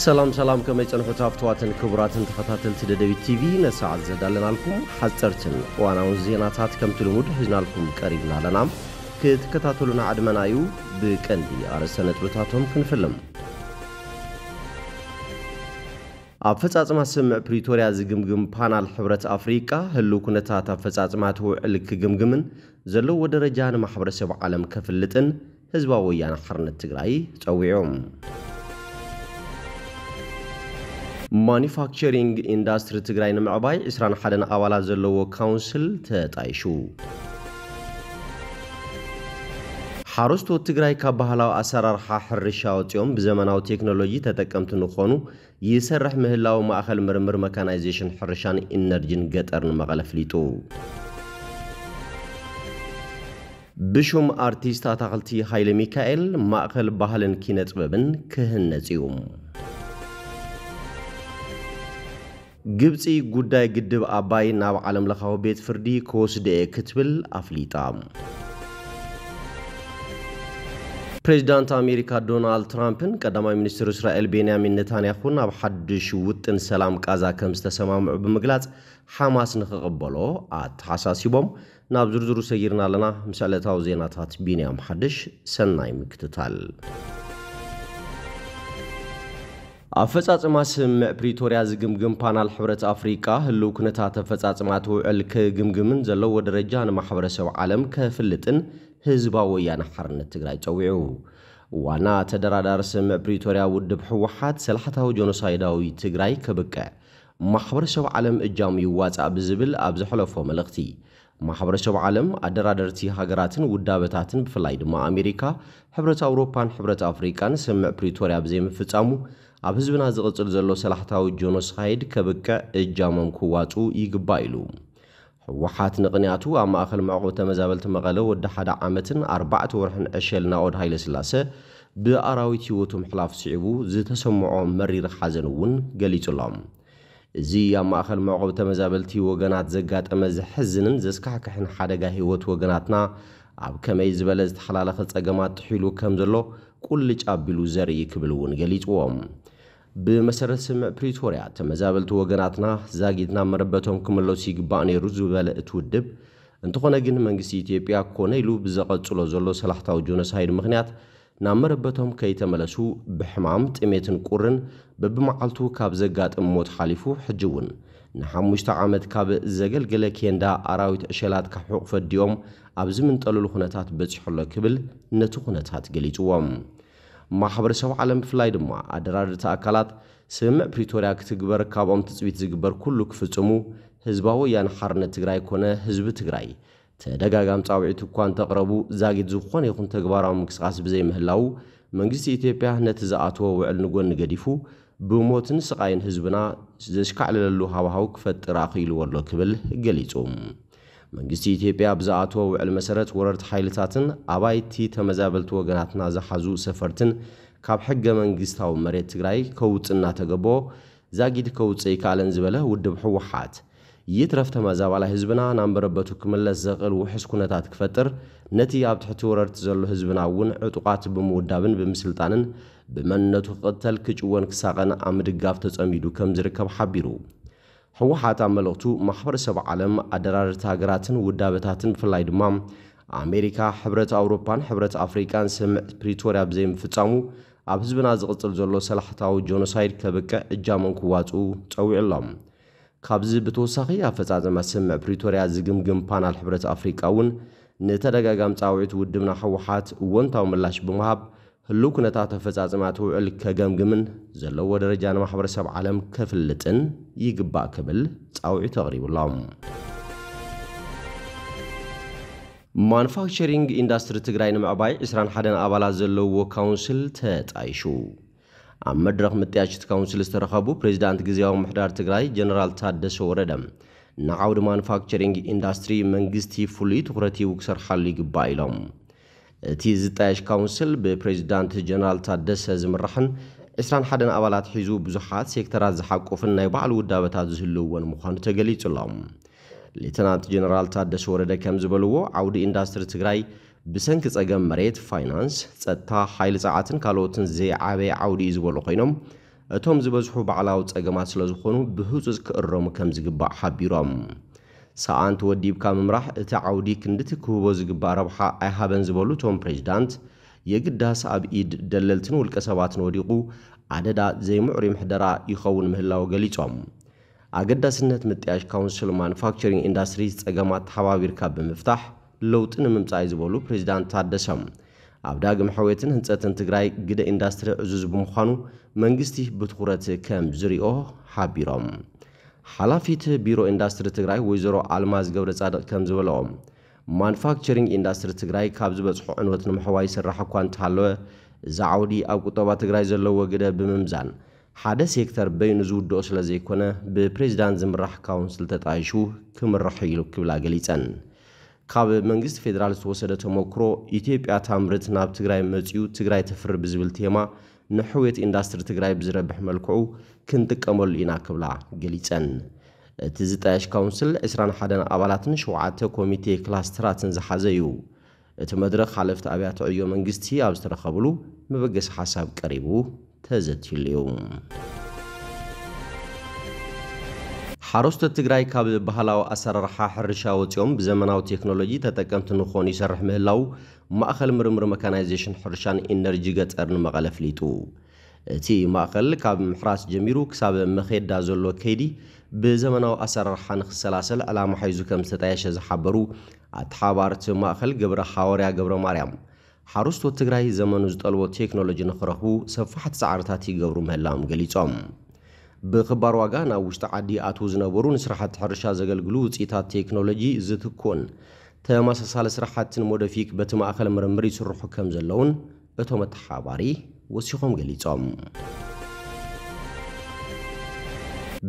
سلام كما يصنحوا تافتواتن كبراتن تخاتل تددبي تي في نساعد زدالنا لكم حصرتن وانا وزيناتات كم تلمود حزنا لكم قريبنا لنا كتكتاتلونا عدمنايو بكندي ارسنت بتاتهم كنفلم أفصاصما سمع بريتوريا زغمغم بانال حبرت أفريقيا هلو كنتات أفصاصمات وعلك غمغمن زلو ودرجان محبرسب عالم كفلتن حزبا ويان حرنت تግራይ ጸውዑም Manufacturing industry ትግራይ ንምዕባይ 21 ኣባላት ዘለዎ ካውንስል ተጣይሹ ሓረስቶ ትግራይ ካብ ባህላዊ ኣሰራርሓ ሕርሻ ወጥዮም ብዘመናዊ ቴክኖሎጂ ተጠቀምት ንኾኑ ይሰርሕ ምህላው ማእኸል ምርምር መካናይዜሽን ሕርሻን ኢነርጂን ገጠርን መቀለፍሊጡ ብሹም አርቲስት አታክልቲ ኃይለ ሚካኤል ማእኸል ባህልን ኪነጥበብን ክህነጽዩም ግብጽ ጉዳይ ግድብ አባይ ናብ ዓለም ለኻው ቤት ፍርዲ ኮስደ ክትብል አፍሊጣም ፕሬዝዳንት አሜሪካ ዶናልድ ትራምፕን ቀዳማይ ሚኒስትር እስራኤል ቤንያሚን ኔታንያሁ ናብ ሓድሽ ውጥን ሰላም ቃዛ ከም ዝተሰማምዑ ብምግላጽ ሐማስ ንኽቕበሎ አተሓሳሲቦም ናብ ዝርዝሩ ሰይርና ለና ምስዕለታው ዜናታት ቢንያም ሓድሽ ሰናይ ምክትታል አፈጻጽማ ስምዕ ፕሪቶሪያ ዝግምግም ፓናል ሕብረት አፍሪካ ህሉ ኩነታት አፈጻጽማት ውዕል ከግምግምን ዘለው ደረጃ ንማሕበረሰብ ዓለም ከፍልጥን ህዝባዊ ወያነ ሓርነት ትግራይ ጸውዑ ዋና ተደራዳሪ ስምዕ ፕሪቶሪያ ውድብ ሕወሓት ሰላሕታዊ ጆኖሳይዳዊ ትግራይ ከበቀ ማሕበረሰብ ዓለም እጃም ይዋጻእ ብዝብል ኣብ ዝሕለፎ መልእኽቲ ማሕበረሰብ ዓለም አደራደርቲ ሃገራትን ውዳበታትን ብፍላይ ድማ አሜሪካ ሕብረት አውሮፓን ሕብረት አፍሪካን ስምዕ ፕሪቶሪያ ብዘይምፍጻሙ ኣብ ህዝብና ዝቕጽል ዘሎ ሰላሕታዊ ጆኖሳይድ ከበቀ እጃሞም ክዋጹ ይግባእ ኢሉ ሕወሓት ንቕንያቱ ኣብ ማእኸል መዕቆብ ተመዛበልቲ መቐለ ወዲ 1 ዓመትን 4 ወርሕን ዕሸል ናኦድ ሃይለ ስላሴ ብኣራዊት ህይወቱ ምሕላፍ ስዒቡ ዝተሰምዖ መሪር ሓዘን እውን ገሊጹሎም እዚ ኣብ ማእኸል መዕቆብ ተመዛበልቲ ወገናት ዘጋጠመ ዝሕዝንን ዘስካሕክሕን ሓደጋ ህይወት ወገናትና ኣብ ከመይ ዝበለ ዝተሓላለኸ ጸገማት ትሒሉ ከም ዘሎ ቁልጭ ኣቢሉ ዘርኢ ክብል እውን ገሊጽዎም بمسرت سمع بريتوريا تمزابلت وغناتنا زاغيتنا مربتهم كملوس يغبا نيرو زبل اتودب انتخونه ግን መንግስት ኢትዮጵያ ኮነ ኢሉ ብዘቀጽሎ ዘሎ ሰላሕታው ጆኖሳይድ ምኽንያት ናመረበቶም ከይተመለሱ በሕማም ጥሜትን ቁርን በብመዓልቱ ካብ ዘጋጥም ሞት ሓሊፉ ሕጅውን ንሓሙሽተ ዓመት ካብ ዘገልገለ ኬንዳ አራዊት ዕሸላት ካሕቁ ፈዲዮም ኣብ ዝምንጠልሉ ኩነታት በጽሕሎ ክብል ነቲ ኩነታት ገሊጽዎም ማሕበረሰብ ዓለም ፍላይ ድማ አደራድርታ አካላት ስምዕ ፕሪቶሪያ ክትግበር ካብኦም ትጽቢት ዝግበር ኩሉ ክፍጽሙ ህዝባዊ ያን ሓርነት ትግራይ ኮነ ህዝብ ትግራይ ተደጋጋም ጻውዒት እኳን ተቅረቡ ዛጊት ዝኾነ ይኹን ተግባራዊ ምክስቃስ ብዘይ ምህላው መንግስት ኢትዮጵያ ነቲ ዝኣተወ ውዕል ንጎን ገዲፉ ብሞትን ስቃይን ህዝብና ዘሽካዕለሉ ሃዋሃው ክፈጥር ኣኺሉ ወሎ ክብል ገሊጹም መንግስት ኢትዮጵያ ብዛኣተወ ውዕል መሰረት ወረርቲ ሓይልታትን ኣባይቲ ተመዛበልቲ ወገናትና ዝሓዙ ሰፈርትን ካብ ሕገ መንግስታዊ መሬት ትግራይ ከውጽና ተገቦ ዛጊድ ከውጽይ ካለን ዝበለ ውድብ ሕወሓት ይትረፍ ተመዛባላ ህዝብና ናምበረበቱ ክመለስ ዘቕል ውሕስ ኩነታት ክፈጥር ነቲ ኣብ ትሕቲ ወረርቲ ዘሎ ህዝብና እውን ዕጡቃት ብምውዳብን ብምስልጣንን ብመንነቱ ክቅተል ክጭወን ክሳቐን ኣምድጋፍ ተጸሚዱ ከም ዝርከብ ሓቢሩ ሕወሓት ኣመለኽቱ ማሕበረሰብ ዓለም አደራድርታ ሃገራትን ውዳበታትን ብፍላይ ድማ አሜሪካ ሕብረት አውሮፓን ሕብረት አፍሪካን ስምዕ ፕሪቶሪያ ብዘይምፍጻሙ ኣብ ህዝብና ዝቕጽል ዘሎ ሰላሕታዊ ጆኖሳይድ ከበቀ እጃሞም ክዋጹ ጸዊዕሎም ካብዚ ብተወሳኺ ኣፈጻጸማ ስምዕ ፕሪቶሪያ ዝግምግም ፓናል ሕብረት አፍሪካ እውን ንተደጋጋም ጻውዒት ውድብና ሕወሓት ወንታው ምላሽ ብምሃብ ህሉ ኩነታት ኣፈጻጸማት ውዕል ከገምግምን ዘለዎ ደረጃ ንማሕበረሰብ ዓለም ከፍልጥን ይግባእ ክብል ጻውዒት ተቕሪቡሎም ማኑፋክቸሪንግ ኢንዱስትሪ ትግራይ ንምዕባይ 21 ኣባላት ዘለዎ ካውንስል ተጣይሹ ኣብ መድረኽ ምጥያሽት ካውንስል ዝተረኸቡ ፕሬዝዳንት ግዚያዊ ምሕዳር ትግራይ ጀነራል ታደሰ ወረደ ንዓውዲ ማኑፋክቸሪንግ ኢንዱስትሪ መንግስቲ ፍሉይ ትኹረት ክሰርሓሉ ይግባእ ኢሎም እቲ ዝጣየሽ ካውንስል በፕሬዝዳንት ጀነራል ታደሰ ዝምራሕን 21 ኣባላት ሒዙ ብዙሓት ሴክተራት ዝሓቆፍን ናይ ባዕሉ ውዳበታት ዝህልውዎን ምዃኑ ተገሊጹሎም ሌተናንት ጀነራል ታደሰ ወረደ ከም ዝበልዎ ዓውዲ ኢንዱስትሪ ትግራይ ብሰንኪ ጸገም መሬት ፋይናንስ ጸጥታ ሓይሊ ጸዓትን ካልኦትን ዘይዓበየ ዓውዲ ዝበሉ ኮይኖም እቶም ዝበዝሑ በዓላዊ ጸገማት ስለ ዝኾኑ ብህጹጽ ክእረሙ ከም ዝግባእ ሓቢሮም ሰኣንት ወዲብካ ምምራሕ እቲ ዓውዲ ክንድቲ ክህቦ ዝግባእ ረብሓ ኣይሃበን ዝበሉ እቶም ፕሬዚዳንት የግዳስ ኣብ ኢድ ደለልትን ውልቀ ሰባትን ወዲቑ ዓደዳ ዘይምዕሩይ ምሕደራ ይኸውን ምህላው ገሊጾም ኣገዳስነት ምጥያሽ ካውንስል ማኑፋክቸሪንግ ኢንዱስትሪ ጸገማት ተሓባቢርካ ብምፍታሕ ለውጢ ንምምጻእ ዝበሉ ፕሬዚዳንት ታደሰም ኣብ ዳግም ሕዌትን ህንጸትን ትግራይ ግደ ኢንዱስትሪ ዕዙዝ ብምዃኑ መንግስቲ ብትኹረት ከም ዝሪኦ ሓቢሮም ሓላፊት ቢሮ ኢንዱስትሪ ትግራይ ወይዘሮ ኣልማዝ ገብረ ጻድቕ ከም ዝበለኦም ማኑፋክቸሪንግ ኢንዱስትሪ ትግራይ ካብ ዝበጽሑ ዕንወት ንምሕዋይ ይስራሕ እኳ እንተሃለወ እዚ ዓውዲ ኣብ ቁጠባ ትግራይ ዘለዎ ግደ ብምምዛን ሓደ ሴክተር በይኑ ዝውድኦ ስለ ዘይኮነ ብፕሬዚዳንት ዝምራሕ ካውንስል ተጣይሹ ክምራሕ ኢሉ ክብላ ገሊጸን ካብ መንግስት ፌደራል ዝተወሰደ ተሞክሮ ኢትዮጵያ ታምርት ናብ ትግራይ መጽኡ ትግራይ ተፍር ብዝብል ቴማ ንሕዌት ኢንዱስትሪ ትግራይ ብዝረብሕ መልክዑ ክንጥቀመሉ ኢና ክብላ ገሊጸን እቲ ዝጣየሽ ካውንስል 21 ኣባላትን 7 ኮሚቴ ክላስተራትን ዝሓዘ እዩ እቲ መድረኽ ሓለፍቲ ኣብያተ ዕዮ መንግስቲ ኣብ ዝተረኸብሉ መበገሲ ሓሳብ ቀሪቡ ተዘቲሉ እዩ ሓረስቶት ትግራይ ካብ ባህላዊ ኣሰራርሓ ሕርሻ ወፂኦም ብዘመናዊ ቴክኖሎጂ ተጠቀምቲ ንኾኑ ይሰርሕ ምህላው ማእኸል ምርምር መካናይዜሽን ሕርሻን ኢነርጂ ገጠር ንመቐለ ፍሊጡ እቲ ማእኸል ካብ ምሕራስ ጀሚሩ ክሳብ መኼዳ ዘሎ ከይዲ ብዘመናዊ ኣሰራርሓ ንኽሰላሰል ዕላማ ሒዙ ከም ዝተጣየሸ ዝሓበሩ ኣተሓባርቲ ማእኸል ገብረ ሓወርያ ገብረ ማርያም ሓረስቶት ትግራይ ዘመኑ ዝጠልቦ ቴክኖሎጂ ንኽረኽቡ ሰፋሕቲ ፃዕርታት ይገብሩ ምህላዎም ገሊጾም ብኽባር ዋጋ ናብ ውሽጢ ዓዲ ኣትዉ ዝነበሩ ንስራሕቲ ሕርሻ ዘገልግሉ ውፅኢታት ቴክኖሎጂ ዝትኩን ተመሳሳሊ ስራሕትን ሞደፊክ በቲ ማእኸል ምርምር ይስርሑ ከም ዘለውን እቶም ኣተሓባሪ ወሲኾም ገሊጾም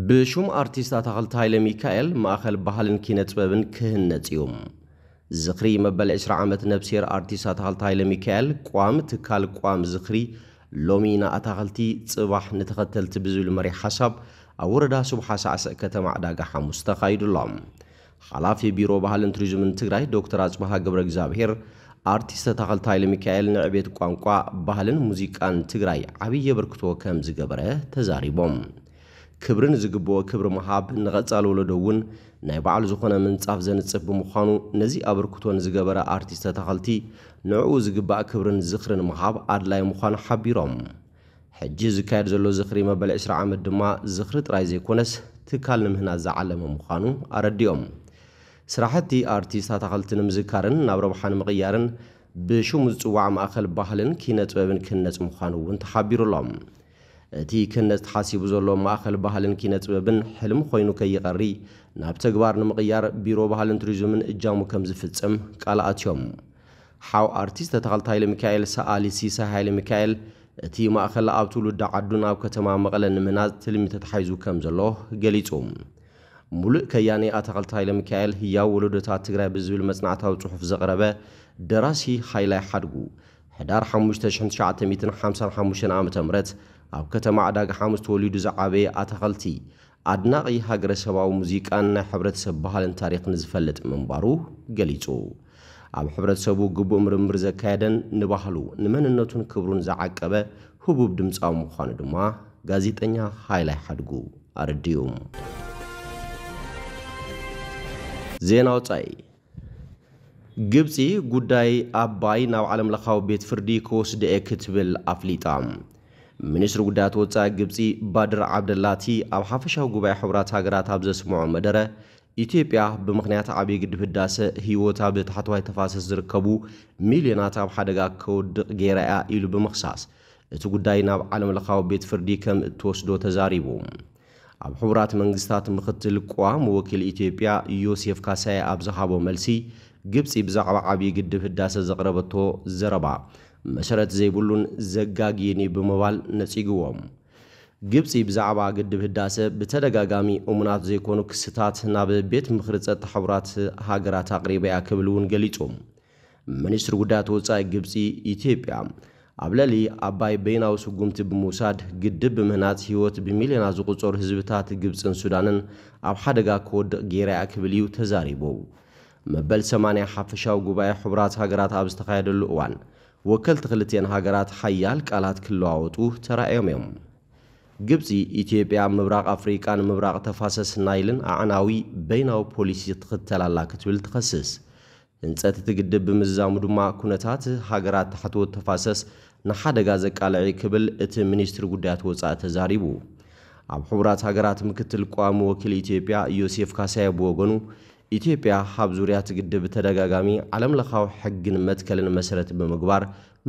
ብሹም ኣርቲስት ኣታኽልቲ ሃይለ ሚካኤል ማእኸል ባህልን ኪነ ጥበብን ክህነጽ እዩ ዝኽሪ መበል 20 ዓመት ነብሴር ኣርቲስት ኣታኽልቲ ሃይለ ሚካኤል ቋም ትካል ቋም ዝኽሪ ሎሚ ንኣታኽልቲ ጽባሕ ንተኸተልቲ ብዝብል መሪሕ ሓሳብ ኣብ ወረዳ ሱብሓ ሳዕስዕ ከተማ ዕዳጋ ሐሙስ ተኻይዱሎም ሓላፊ ቢሮ ባህልን ቱሪዝምን ትግራይ ዶክተር ኣጽባሃ ገብረ እግዚአብሔር ኣርቲስት ኣታኽልቲ ሃይለ ሚካኤል ንዕቤት ቋንቋ ባህልን ሙዚቃን ትግራይ ዓብይ አበርክቶ ከም ዝገበረ ተዛሪቦም ክብርን ዝግብኦ ክብሪ መሃብ ንቐጻሊ ወለዶ እውን ናይ በዓል ዝኾነ ምንጻፍ ዘንጽፍ ብምዃኑ ነዚ ኣበርክቶን ዝገበረ ኣርቲስት ኣታኽልቲ ንዕኡ ዝግባእ ክብርን ዝኽርን መሃብ ኣድላይ ምዃኑ ሓቢሮም ሕጂ ዝካየድ ዘሎ ዝኽሪ መበል 20 ዓመት ድማ ዝኽሪ ጥራይ ዘይኮነስ ትካል ንምህናት ዝዓለመ ምዃኑ ኣረዲኦም ስራሕቲ ኣርቲስት ኣታኽልቲ ንምዝካርን ናብ ረብሓን ምቕያርን ብሹም ዝጽዋዕ ማእኸል ባህልን ኪነ ጥበብን ክህነጽ ምዃኑ እውን ተሓቢሩሎም እቲ ክህነጽ ተሓሲቡ ዘሎ ማእኸል ባህልን ኪነ ጥበብን ሕልሚ ኮይኑ ከይቐሪ ናብ ተግባር ንምቕያር ቢሮ ባህልን ቱሪዝምን እጃሙ ከም ዝፍጽም ቃል ኣትዮም ሓው ኣርቲስት ኣታኽልቲ ሃይለ ሚካኤል ሰኣሊ ሲሳይ ሃይለ ሚካኤል እቲ ማእኸል ኣብ ትውልድ ዓዱ ናብ ከተማ መቐለ ንምህናጽ ትልሚ ተታሒዙ ከም ዘሎ ገሊጹ ሙሉእ ከያኒ ኣታኽልቲ ሃይለ ሚካኤል ህያው ወለዶታት ትግራይ ብዝብል መጽናዕታዊ ጽሑፍ ዘቕረበ ደራሲ ሃይላይ ሓድጉ ሕዳር 1955 ዓ.ም ኣብ ከተማ ዕዳጋ ሐሙስ ተወሊዱ ዝዓበየ ኣታኽልቲ ኣድናቒ ሃገረሰባዊ ሙዚቃን ናይ ሕብረተሰብ ባህልን ታሪኽን ዝፈልጥ ምንባሩ ገሊጹ ኣብ ሕብረተሰቡ ግቡእ ምርምር ዘካየደን ንባህሉ ንመንነቱን ክብሩን ዝዓቀበ ህቡብ ድምፃዊ ምዃኑ ድማ ጋዜጠኛ ሃይላይ ሓድጉ ኣረዲዩ ዜና ወጻኢ ግብፂ ጉዳይ ኣባይ ናብ ዓለም ለኻዊ ቤት ፍርዲ ክወስድአ ክትብል ኣፍሊጣ ሚኒስትር ጉዳያት ወጻኢ ግብፂ ባድር ዓብደላቲ ኣብ ሓፈሻዊ ጉባኤ ሕብራት ሃገራት ኣብ ዘስምዖ መደረ ኢትዮጵያ ብምኽንያት ዓብዪ ግድብ ህዳሴ ህይወታ ብታሕተዋይ ተፋሰስ ዝርከቡ ሚልዮናት ኣብ ሓደጋ ከውድቕ ጌራ እያ ኢሉ ብምኽሳስ እቲ ጉዳይ ናብ ዓለም ለኻዊ ቤት ፍርዲ ከም እትወስዶ ተዛሪቡ ኣብ ሕብራት መንግስታት ምክትል ቋም ወኪል ኢትዮጵያ ዮሴፍ ካሳይ ኣብ ዝሃቦ መልሲ ግብፂ ብዛዕባ ዓብዪ ግድብ ህዳሴ ዘቕረበቶ ዘረባ መሰረት ዘይብሉን ዘጋጊኒ ብምባል ነጺግዎም ግብፂ ብዛዕባ ግድብ ህዳሴ ብተደጋጋሚ እሙናት ዘይኮኑ ክስታት ናብ ቤት ምኽሪ ጸጥታ ሕብራት ሃገራት ኣቕሪበያ ክብል እውን ገሊጾም ሚኒስትር ጉዳያት ወጻኢ ግብፂ ኢትዮጵያ ኣብ ልዕሊ ኣባይ በይናዊ ስጉምቲ ብምውሳድ ግድብ ብምህናጽ ህይወት ብሚልዮናት ዝቑጸሩ ህዝብታት ግብፅን ሱዳንን ኣብ ሓደጋ ክወድቕ ጌራ እያ ክብል እዩ ተዛሪቡ መበል 80 ሓፈሻዊ ጉባኤ ሕብራት ሃገራት ኣብ ዝተኻየደሉ እዋን ወከልቲ ክልቲአን ሃገራት ሓያል ቃላት ክለዋወጡ ተራእዮም እዮም ግብፂ ኢትዮጵያ ምብራቅ አፍሪካን ምብራቅ ተፋሰስ ናይልን አዕናዊ በይናዊ ፖሊሲ ትኽተላላ ክትብል ትኸስስ ህንፀት ትግድብ ብምዛሙ ድማ ኩነታት ሃገራት ተሓትወት ተፋሰስ ንሓደጋ ዘቃልዒ ክብል እቲ ሚኒስትሪ ጉዳያት ወፃኢ ተዛሪቡ ኣብ ሕቡራት ሃገራት ምክትል ቋሚ ወኪል ኢትዮጵያ ዮሴፍ ካሳይ ብወገኑ ኢትዮጵያ ኣብ ዙርያ ትግድብ ተደጋጋሚ ዓለም ለኻዊ ሕግን መትከልን መሰረት ብምግባር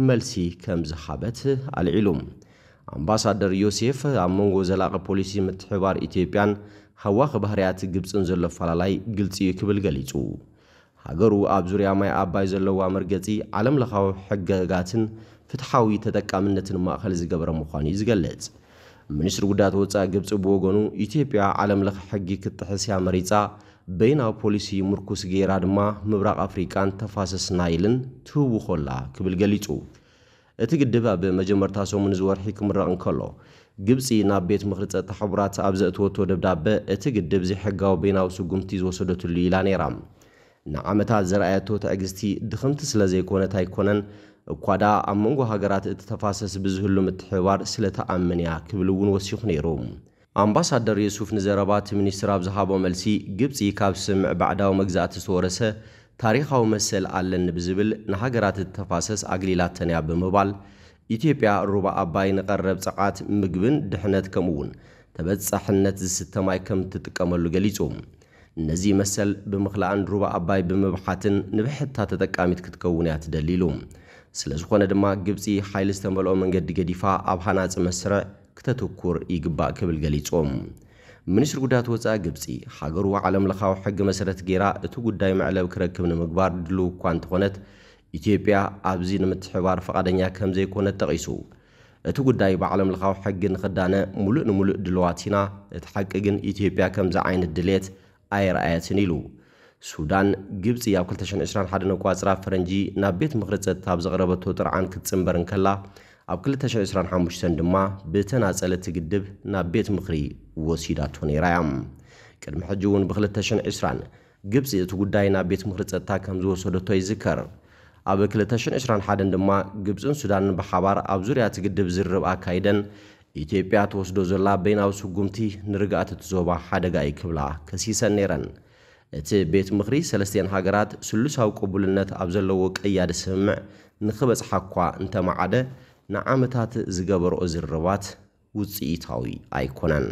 መልሲ ከም ዝሃበት አልዒሉም አምባሳደር ዮሴፍ ኣብ መንጎ ዘላቂ ፖሊሲ ምትሕባር ኢትዮጵያን ሃዋኺ ባህርያት ግብፅን ዘሎ ፈላላይ ግልጽ ክብል ገሊጹ ሃገሩ ኣብ ዙርያ ማይ ኣባይ ዘለዋ መርገጺ ዓለም ለኻዊ ሕግጋትን ፍትሓዊ ተጠቃምነትን ማእኸል ዝገበረ ምዃኑ ዝገልጽ ሚኒስትሪ ጉዳያት ወፃኢ ግብፂ ብወገኑ ኢትዮጵያ ዓለም ለኸ ሕጊ ክትሕስያ መሪፃ በይናዊ ፖሊሲ ምርኩስ ገይራ ድማ ምብራቅ አፍሪካን ተፋሰስ ናይልን ትህቡ ኾላ ክብል ገሊጹ እቲ ግድብ ኣብ መጀመርታ ሰሙን ዝወርሒ ክምረቕ እንከሎ ግብፂ ናብ ቤት ምኽሪ ጸጥታ ሕቡራት ኣብ ዘእትወቶ ደብዳቤ እቲ ግድብ ዘይሕጋዊ በይናዊ ስጉምቲ ዝወሰደትሉ ኢላ ነይራ ንዓመታት ዘረኣየቶ ትዕግስቲ ድኽምቲ ስለ ዘይኮነት ኣይኮነን እኳዳ ኣብ መንጎ ሃገራት እቲ ተፋሰስ ብዝህሉ ምትሕባር ስለተኣመንያ ክብል እውን ወሲኹ ነይሩ አምባሳደር ዮሱፍ ንዘረባት ሚኒስትር ኣብ ዝሃቦ መልሲ ግብፂ ካብ ስምዕ ባዕዳዊ መግዛእቲ ዝተወረሰ ታሪኻዊ መሰል ኣለን ብዝብል ንሃገራት እቲ ተፋሰስ ኣግሊላተንያ ብምባል ኢትዮጵያ ሩባ ኣባይ ንቐረብ ፀቓት ምግብን ድሕነት ከምኡውን ተበጻሕነት ዝስተማይ ከም ትጥቀመሉ ገሊጹ ነዚ መሰል ብምኽላእን ሩባ ኣባይ ብምብሓትን ንብሕታ ተጠቃሚት ክትከውን እያ ትደሊሉ ስለዝኾነ ድማ ግብፂ ሓይሊ ዝተመልኦ መንገዲ ገዲፋ ኣብ ሃናፂ መስርዕ ክተተኩር ይግባእ ክብል ገሊጾም ሚኒስትሪ ጉዳያት ወፃኢ ግብፂ ሃገሩ ዓለም ለኻዊ ሕጊ መሰረት ገይራ እቲ ጉዳይ መዕለብ ክረክብ ንምግባር ድልው እኳ እንተኾነት ኢትዮጵያ ኣብዚ ንምትሕባር ፈቃደኛ ከም ዘይኮነት ጠቒሱ እቲ ጉዳይ ብዓለም ለኻዊ ሕጊ ንኽዳነ ሙሉእ ንሙሉእ ድልዋት ኢና እቲ ሓቂ ግን ኢትዮጵያ ከምዚ ዓይነት ድሌት ኣይረኣየትን ኢሉ ሱዳን ግብፂ ኣብ 2021 ቋፅራ ፈረንጂ ናብ ቤት ምኽሪ ጸጥታ ኣብ ዘቕረበቶ ጥርዓን ክትጽምበር እንከላ ኣብ 2025 ድማ ብተናጸለ ትግድብ ናብ ቤት ምኽሪ ወሲዳቶ ነይራ ቅድሚ ሕጂ እውን ብ2020 ግብፂ እቲ ጉዳይ ናብ ቤት ምኽሪ ጸጥታ ከም ዝወሰደቶ ይዝከር ኣብ 2021 ድማ ግብፅን ሱዳንን ብሓባር ኣብ ዙርያ ትግድብ ዝርብ ኣካይደን ኢትዮጵያ ተወስዶ ዘላ በይናዊ ስጉምቲ ንርግኣት ዞባ ሓደጋ ይክብላ ከሲሰን ነይረን እቲ ቤት ምኽሪ ሰለስቴን ሃገራት ስሉሳዊ ቅቡልነት ኣብ ዘለዎ ቀያዲ ስምምዕ ንኽበጽሓ እኳ እንተመዓደ ንዓመታት ዝገበርኦ ዝርባት ውጽኢታዊ ኣይኮነን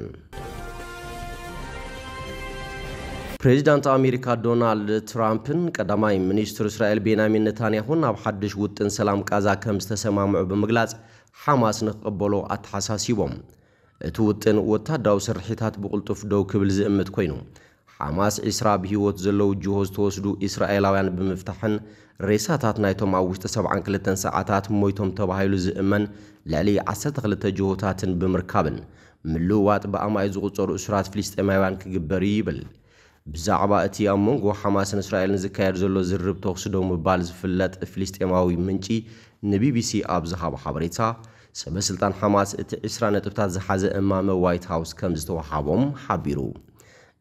ፕሬዚዳንት ኣሜሪካ ዶናልድ ትራምፕን ቀዳማይ ሚኒስትር እስራኤል ቤንያሚን ኔታንያሁን ኣብ ሓድሽ ውጥን ሰላም ቃዛ ከም ዝተሰማምዑ ብምግላጽ ሓማስ ንኽቕበሎ ኣተሓሳሲቦም እቲ ውጥን ወታደራዊ ስርሒታት ብቕልጡፍ ደው ክብል ዝእምት ኮይኑ ሓማስ 20 ብሂወት ዘለዉ ጅሆ ዝተወስዱ እስራኤላውያን ብምፍታሕን ሬሳታት ናይቶም ኣብ ውሽጢ 72 ሰዓታት ሞይቶም ተባሂሉ ዝእመን ልዕሊ 12 ጅሆታትን ብምርካብን ምልውዋጥ ብኣማይ ዝቑፀሩ እስራት ፍልስጤማውያን ክግበር ይብል ብዛዕባ እቲ ኣብ መንጎ ሓማስን እስራኤልን ዝካየድ ዘሎ ዝርብ ተኹሲ ደው ምባል ዝፍለጥ ፍልስጤማዊ ምንጪ ንቢቢሲ ኣብ ዝሃቦ ሓበሬታ ሰበስልጣን ሓማስ እቲ 20 ነጥብታት ዝሓዘ እማመ ዋይት ሃውስ ከም ዝተዋሃቦም ሓቢሩ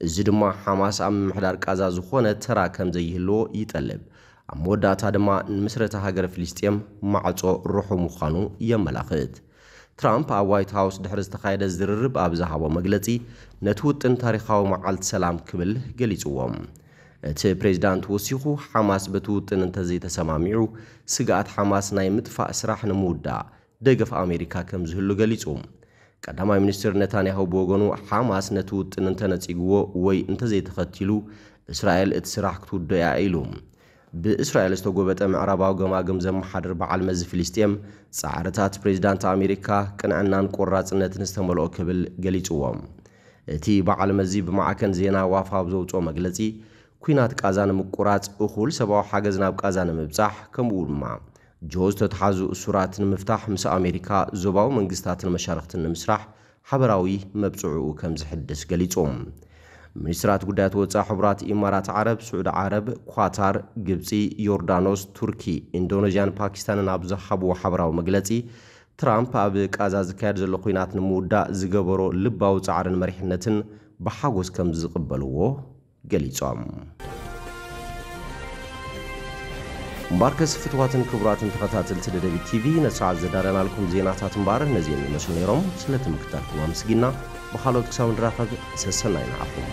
እዚ ድማ ሓማስ ኣብ ምሕዳር ቃዛ ዝኾነ ተራ ከም ዘይህልዎ ይጠልብ ኣብ መወዳእታ ድማ ንምስረታ ሃገር ፍልስጤም ማዕጾ ሩሑ ምዃኑ የመላኽት ትራምፕ ኣብ ዋይት ሃውስ ድሕሪ ዝተኻየደ ዝርርብ ኣብ ዝሃቦ መግለጺ ነቲ ውጥን ታሪኻዊ መዓልቲ ሰላም ክብል ገሊጽዎም እቲ ፕሬዚዳንት ወሲኹ ሓማስ በቲ ውጥን እንተዘይተሰማሚዑ ስጋኣት ሓማስ ናይ ምጥፋእ ስራሕ ንምውዳእ ደገፍ ኣሜሪካ ከም ዝህሉ ገሊጹ ቀዳማይ ሚኒስትር ኔታንያሁ ብወገኑ ሓማስ ነቲ ውጥን እንተነጺግዎ ወይ እንተዘይተኸቲሉ እስራኤል እቲ ስራሕ ክትውድያ ኢሉ ብእስራኤል ዝተጎበጠ ምዕራባዊ ገማግም ዘመሓድር በዓል መዚ ፍልስጤም ጻዕርታት ፕሬዚዳንት ኣሜሪካ ቅንዕናን ቆራጽነትን ዝተመልኦ ክብል ገሊጽዎም እቲ በዓል መዚ ብማዕከን ዜና ዋፋ ዘውፅኦ መግለጺ ኩናት ቃዛ ንምቁራጽ እኹል ሰብኣዊ ሓገዝ ናብ ቃዛ ንምብጻሕ ከምኡ ድማ ጆዝ ተተሓዙ እሱራትን ምፍታሕ ምስ ኣሜሪካ ዞባዊ መንግስታትን መሻርክትን ንምስራሕ ሓበራዊ መብጽዑ ከም ዝሕድስ ገሊጾም ሚኒስትራት ጉዳያት ወፃኢ ሕቡራት ኢማራት ዓረብ ስዑድ ዓረብ ኳታር ግብፂ ዮርዳኖስ ቱርኪ ኢንዶኔዥያን ፓኪስታንን ኣብ ዝሃብዎ ሓበራዊ መግለጺ ትራምፕ ኣብ ቃዛ ዝካየድ ዘሎ ኩናት ንምውዳእ ዝገበሮ ልባዊ ጻዕርን መሪሕነትን ብሓጎስ ከም ዝቕበልዎ ገሊጾም مباركس فتواتن كبراتن تخطات التدبي تي في نسعد زدارنا لكم زينات مبارك نزين مسؤولين رم سلة مكتاركم ومسجينا بخالوت كساون رافق سسنا ينعفهم